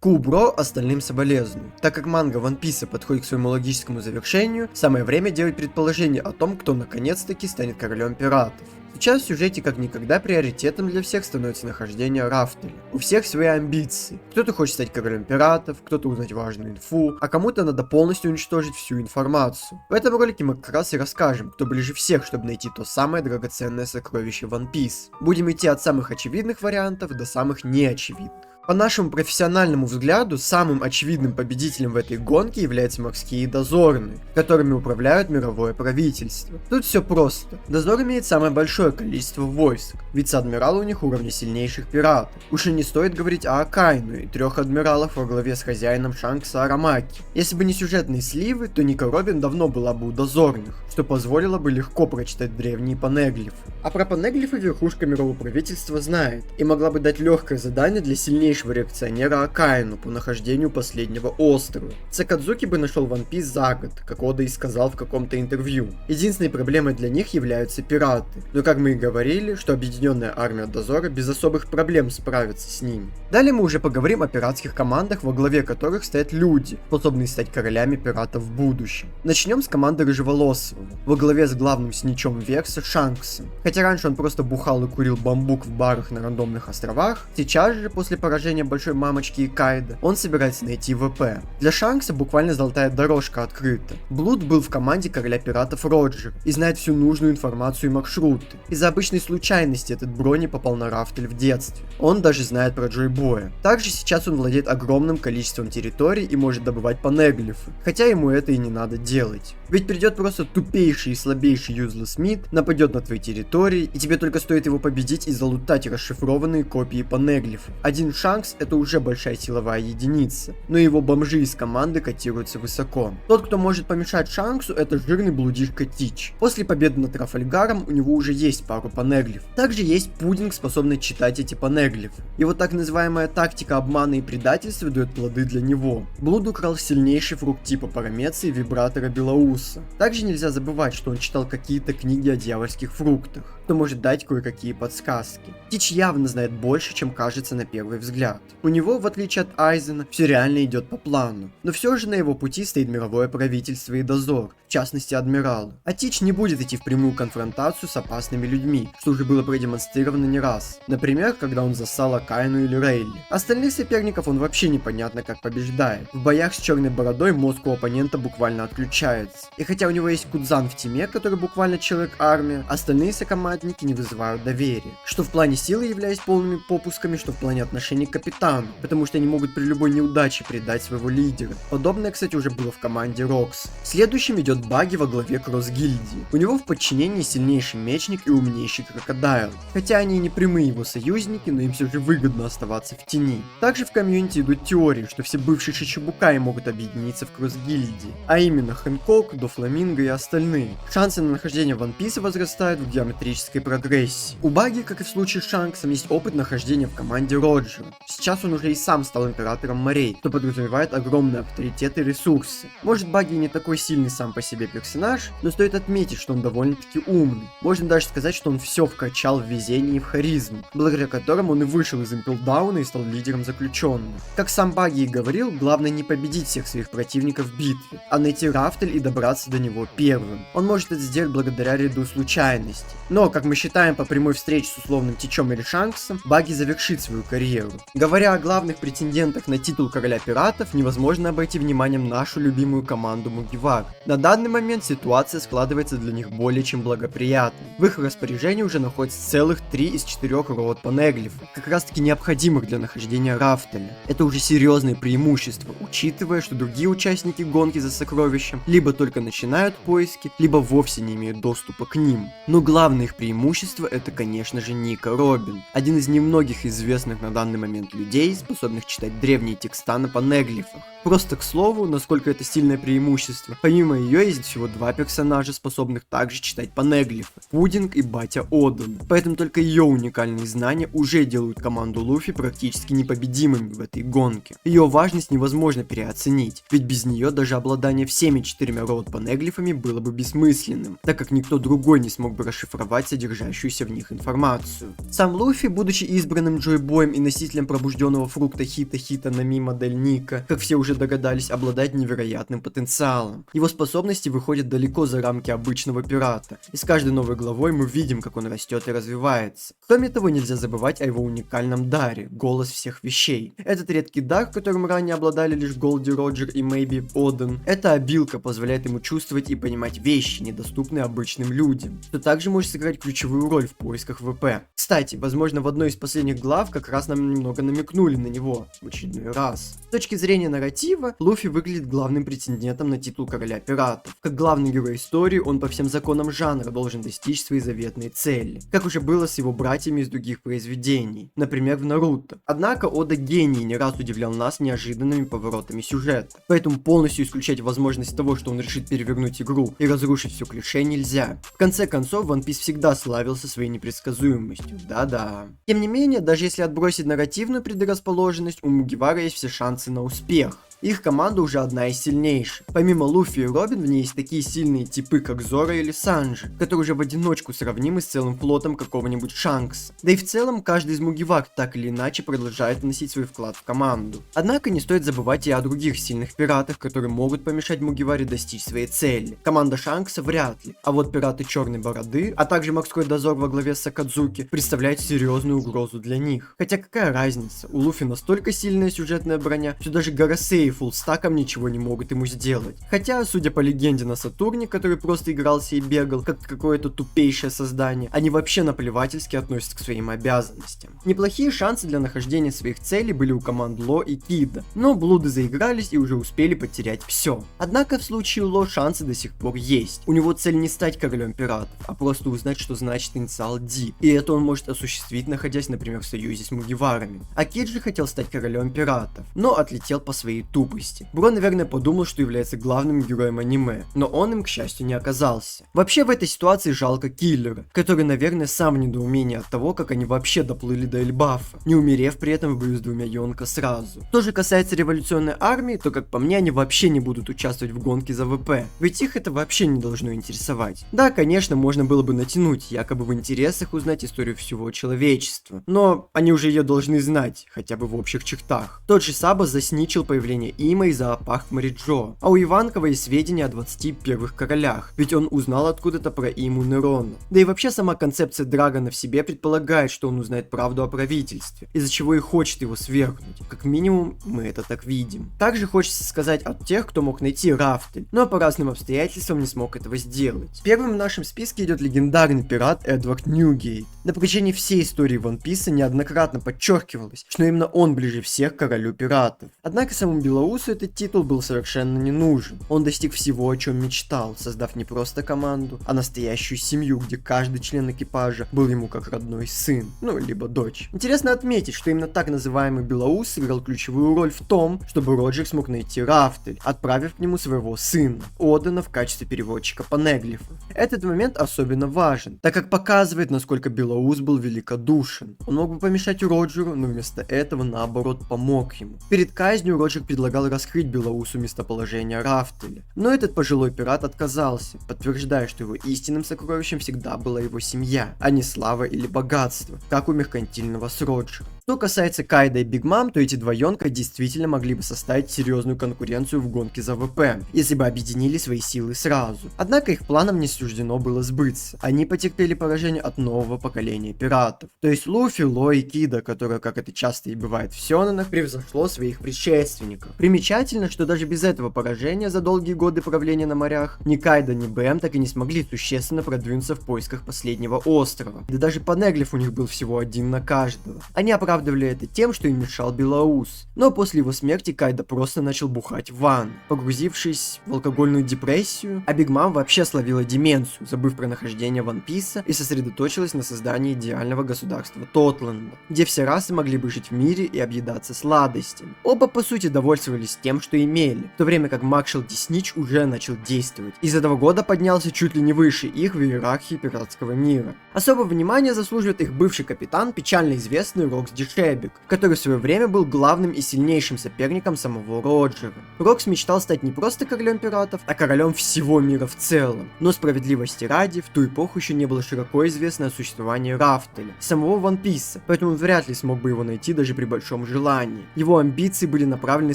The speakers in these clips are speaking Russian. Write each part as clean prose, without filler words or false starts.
Кубро остальным соболезную. Так как манга One Piece подходит к своему логическому завершению, самое время делать предположение о том, кто наконец-таки станет королем пиратов. Сейчас в сюжете как никогда приоритетом для всех становится нахождение Рафтеля. У всех свои амбиции. Кто-то хочет стать королем пиратов, кто-то узнать важную инфу, а кому-то надо полностью уничтожить всю информацию. В этом ролике мы как раз и расскажем, кто ближе всех, чтобы найти то самое драгоценное сокровище One Piece. Будем идти от самых очевидных вариантов до самых неочевидных. По нашему профессиональному взгляду, самым очевидным победителем в этой гонке являются морские дозорные, которыми управляют мировое правительство. Тут все просто. Дозор имеет самое большое количество войск, вице-адмирал у них уровня сильнейших пиратов. Уж и не стоит говорить о Акайну и 3 адмиралах во главе с хозяином Шанкса Арамаки. Если бы не сюжетные сливы, то Ника Робин давно была бы у дозорных, что позволило бы легко прочитать древние понеглифы. А про понеглифы верхушка мирового правительства знает, и могла бы дать легкое задание для сильнейшего реакционера Акаину по нахождению последнего острова. Сакадзуки бы нашел One Piece за год, как Ода и сказал в каком-то интервью. Единственной проблемой для них являются пираты, но как мы и говорили, что объединенная армия дозора без особых проблем справится с ними. Далее мы уже поговорим о пиратских командах, во главе которых стоят люди, способные стать королями пиратов в будущем. Начнем с команды Рыжеволосого, во главе с главным сничом Верса Шанксом. Хотя раньше он просто бухал и курил бамбук в барах на рандомных островах, сейчас же, после поражения большой мамочки и Кайда, он собирается найти ВП. Для Шанкса буквально золотая дорожка открыта. Блуд был в команде короля пиратов Роджер и знает всю нужную информацию и маршруты. Из-за обычной случайности этот Брони попал на Рафтель в детстве. Он даже знает про Джойбоя. Также сейчас он владеет огромным количеством территорий и может добывать понеглифы, хотя ему это и не надо делать. Ведь придет просто тупейший и слабейший Юзлес Мид, нападет на твои территории, и тебе только стоит его победить и залутать расшифрованные копии понеглифов. Один Шанкс — это уже большая силовая единица, но его бомжи из команды котируются высоко. Тот, кто может помешать Шанксу, это жирный блудишка Тич. После победы над Трафальгаром у него уже есть пару понеглиф. Также есть Пудинг, способный читать эти понеглифы. Его так называемая тактика обмана и предательства дает плоды для него. Блуд украл сильнейший фрукт типа Парамеции вибратора Белоуса. Также нельзя забывать, что он читал какие-то книги о дьявольских фруктах, что может дать кое-какие подсказки. Тич явно знает больше, чем кажется на первый взгляд. У него, в отличие от Айзена, все реально идет по плану. Но все же на его пути стоит мировое правительство и дозор, в частности адмиралы. А Тич не будет идти в прямую конфронтацию с опасными людьми, что уже было продемонстрировано не раз. Например, когда он зассал Акайну или Рейли. Остальных соперников он вообще непонятно как побеждает. В боях с черной бородой мозг у оппонента буквально отключается. И хотя у него есть Кудзан в тиме, который буквально человек-армия, остальные сокомандники не вызывают доверия. Что в плане силы являясь полными попусками, что в плане отношений к капитану, потому что они могут при любой неудаче предать своего лидера. Подобное, кстати, уже было в команде Рокс. Следующим идет Баги во главе Кросс-гильдии. У него в подчинении сильнейший мечник и умнейший крокодайл. Хотя они и не прямые его союзники, но им все же выгодно оставаться в тени. Также в комьюнити идут теории, что все бывшие Шичибукаи могут объединиться в Кросс-гильдии, а именно Хэнкок, Дофламинго и остальные. Шансы на нахождение One Piece возрастают в геометрической прогрессии. У Баги, как и в случае с Шанксом, есть опыт нахождения в команде Роджера. Сейчас он уже и сам стал императором морей, что подразумевает огромный авторитет и ресурсы. Может, Баги не такой сильный сам по себе персонаж, но стоит отметить, что он довольно-таки умный. Можно даже сказать, что он все вкачал в везение и в харизму, благодаря которому он и вышел из Импелдауна и стал лидером заключенных. Как сам Баги и говорил, главное не победить всех своих противников в битве, а найти Рафтель и добраться до него первым. Он может это сделать благодаря ряду случайностей. Но, как мы считаем, по прямой встрече с условным Тичом или Шанксом, Баги завершит свою карьеру. Говоря о главных претендентах на титул короля пиратов, невозможно обойти вниманием нашу любимую команду Мугивара. На данный момент ситуация складывается для них более чем благоприятной. В их распоряжении уже находится целых 3 из 4 род понеглифов, как раз таки необходимых для нахождения Рафтеля. Это уже серьезное преимущество, учитывая, что другие участники гонки за сокровищем либо только начинают поиски, либо вовсе не имеют доступа к ним. Но главное их преимущество — это, конечно же, Ника Робин, один из немногих известных на данный момент людей, способных читать древние текста на понеглифах. Просто к слову, насколько это сильное преимущество, помимо ее есть всего 2 персонажа, способных также читать понеглифы — Пудинг и Батя Одан. Поэтому только ее уникальные знания уже делают команду Луфи практически непобедимыми в этой гонке. Ее важность невозможно переоценить, ведь без нее даже обладание всеми 4 род понеглифами было бы бессмысленным, так как никто другой не смог бы расшифровать содержащуюся в них информацию. Сам Луфи, будучи избранным Джойбоем и носителем носителем пробужденного фрукта Хита Нами модель Ника, как все уже догадались, обладает невероятным потенциалом. Его способности выходят далеко за рамки обычного пирата, и с каждой новой главой мы видим, как он растет и развивается. Кроме того, нельзя забывать о его уникальном даре – голос всех вещей. Этот редкий дар, которым ранее обладали лишь Голди Роджер и Мэйби Оден, эта обилка позволяет ему чувствовать и понимать вещи, недоступные обычным людям, что также может сыграть ключевую роль в поисках ВП. Кстати, возможно, в одной из последних глав как раз нам немного намекнули на него в очередной раз. С точки зрения нарратива, Луфи выглядит главным претендентом на титул короля пиратов. Как главный герой истории, он по всем законам жанра должен достичь своей заветной цели, как уже было с его братьями из других произведений, например, в Наруто. Однако Ода гений не раз удивлял нас неожиданными поворотами сюжета, поэтому полностью исключать возможность того, что он решит перевернуть игру и разрушить все клише, нельзя. В конце концов, One Piece всегда славился своей непредсказуемостью, да-да. Тем не менее, даже если отбросить нарративную предрасположенность, у Мугивара есть все шансы на успех. Их команда уже одна из сильнейших. Помимо Луфи и Робин, в ней есть такие сильные типы, как Зора или Санджи, которые уже в одиночку сравнимы с целым флотом какого-нибудь Шанкса. Да и в целом, каждый из Мугивар так или иначе продолжает вносить свой вклад в команду. Однако не стоит забывать и о других сильных пиратах, которые могут помешать Мугиваре достичь своей цели. Команда Шанкса вряд ли, а вот пираты Черной Бороды, а также морской дозор во главе с Сакадзуки представляют серьезную угрозу для них. Хотя какая разница, у Луфи настолько сильная сюжетная броня, что даже Горосеи фуллстаком ничего не могут ему сделать. Хотя, судя по легенде на Сатурне, который просто игрался и бегал, как какое-то тупейшее создание, они вообще наплевательски относятся к своим обязанностям. Неплохие шансы для нахождения своих целей были у команд Ло и Кида, но блуды заигрались и уже успели потерять все. Однако в случае Ло шансы до сих пор есть. У него цель не стать королем пиратов, а просто узнать, что значит инициал D, и это он может осуществить, находясь, например, в союзе с Мугиварами. А Кид же хотел стать королем пиратов, но отлетел по своей тупости. Бро, наверное, подумал, что является главным героем аниме, но он им, к счастью, не оказался. Вообще, в этой ситуации жалко Киллера, который, наверное, сам в недоумении от того, как они вообще доплыли до Эльбафа, не умерев при этом в бою с двумя Йонко сразу. Что же касается революционной армии, то, как по мне, они вообще не будут участвовать в гонке за ВП, ведь их это вообще не должно интересовать. Да, конечно, можно было бы натянуть, якобы в интересах узнать историю всего человечества, но они уже ее должны знать, хотя бы в общих чертах. Тот же Саба засничил появление Има и зоопарк Мариджо, а у Иванкова есть сведения о 20 первых королях, ведь он узнал откуда-то про Иму Нерона. Да и вообще сама концепция Драгона в себе предполагает, что он узнает правду о правительстве, из-за чего и хочет его свергнуть. Как минимум, мы это так видим. Также хочется сказать о тех, кто мог найти Рафтель, но по разным обстоятельствам не смог этого сделать. Первым в нашем списке идет легендарный пират Эдвард Ньюгейт. На протяжении всей истории One Piece неоднократно подчеркивалось, что именно он ближе всех к королю пиратов. Однако самому Белоусу этот титул был совершенно не нужен. Он достиг всего, о чем мечтал, создав не просто команду, а настоящую семью, где каждый член экипажа был ему как родной сын, ну, либо дочь. Интересно отметить, что именно так называемый Белоус сыграл ключевую роль в том, чтобы Роджер смог найти Рафтель, отправив к нему своего сына, Одена, в качестве переводчика понеглифов. Этот момент особенно важен, так как показывает, насколько Белоус был великодушен. Он мог бы помешать Роджеру, но вместо этого, наоборот, помог ему. Перед казнью Роджер предлагал раскрыть Белоусу местоположение Рафтеля, но этот пожилой пират отказался, подтверждая, что его истинным сокровищем всегда была его семья, а не слава или богатство, как у меркантильного с Роджером. Что касается Кайда и Биг Мам, то эти два Йонка действительно могли бы составить серьезную конкуренцию в гонке за ВП, если бы объединили свои силы сразу. Однако их планам не суждено было сбыться. Они потерпели поражение от нового поколения пиратов. То есть Луфи, Ло и Кида, которое, как это часто и бывает в сёнэнах, превзошло своих предшественников. Примечательно, что даже без этого поражения за долгие годы правления на морях, ни Кайда, ни БМ так и не смогли существенно продвинуться в поисках последнего острова. Да даже понеглиф у них был всего один на каждого. Они оправдывали это тем, что им мешал Белоус. Но после его смерти Кайда просто начал бухать в ванну, погрузившись в алкогольную депрессию, а Биг Мам вообще словила деменцию, забыв про нахождение One Piece и сосредоточилась на создании идеального государства Тотленда, где все расы могли бы жить в мире и объедаться сладостями. Оба по сути довольствовались тем, что имели, в то время как Маршал Диснич уже начал действовать, и за 2 года поднялся чуть ли не выше их в иерархии пиратского мира. Особого внимания заслуживает их бывший капитан, печально известный Рокс Ди Шебек, который в свое время был главным и сильнейшим соперником самого Роджера. Рокс мечтал стать не просто королем пиратов, а королем всего мира в целом. Но справедливости ради, в ту эпоху еще не было широко известно о существовании Рафтеля, самого Ван Писа, поэтому он вряд ли смог бы его найти даже при большом желании. Его амбиции были направлены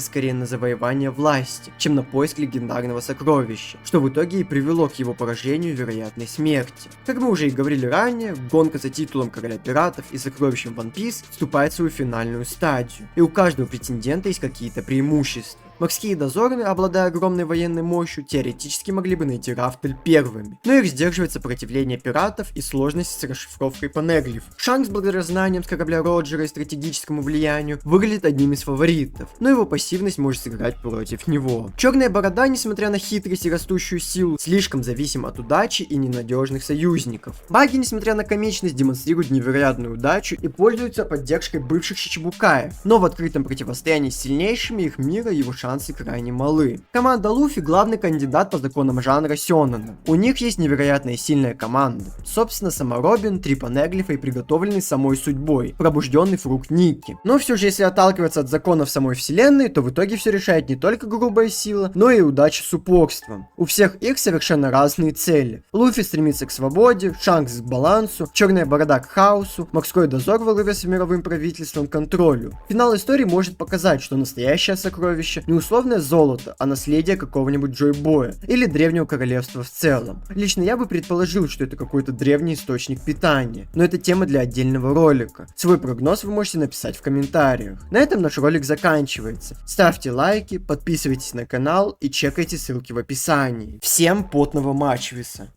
скорее на завоевание власти, чем на поиск легендарного сокровища, что в итоге и привело к его поражению и вероятной смерти. Как мы уже и говорили ранее, гонка за титулом короля пиратов и сокровищем One Piece вступает в свою финальную стадию, и у каждого претендента есть какие-то преимущества. Морские дозорные, обладая огромной военной мощью, теоретически могли бы найти Рафтель первыми, но их сдерживает сопротивление пиратов и сложность с расшифровкой понеглифов. Шанкс, благодаря знаниям с корабля Роджера и стратегическому влиянию, выглядит одним из фаворитов, но его пассивность может сыграть против него. Черная борода, несмотря на хитрость и растущую силу, слишком зависим от удачи и ненадежных союзников. Баги, несмотря на комичность, демонстрируют невероятную удачу и пользуются поддержкой бывших Чичибукаев, но в открытом противостоянии с сильнейшими их мира его шансы крайне малы. Команда Луфи — главный кандидат по законам жанра сёнэна. У них есть невероятная сильная команда. Собственно, сама Робин, три понеглифа и приготовленный самой судьбой, пробужденный фрукт Никки. Но все же, если отталкиваться от законов самой вселенной, то в итоге все решает не только грубая сила, но и удача с упорством. У всех их совершенно разные цели. Луфи стремится к свободе, Шанкс к балансу, Черная борода к хаосу, Морской дозор во главе с мировым правительством к контролю. Финал истории может показать, что настоящее сокровище не условное золото, а наследие какого-нибудь Джойбоя или древнего королевства в целом. Лично я бы предположил, что это какой-то древний источник питания, но это тема для отдельного ролика. Свой прогноз вы можете написать в комментариях. На этом наш ролик заканчивается. Ставьте лайки, подписывайтесь на канал и чекайте ссылки в описании. Всем потного матчвиса!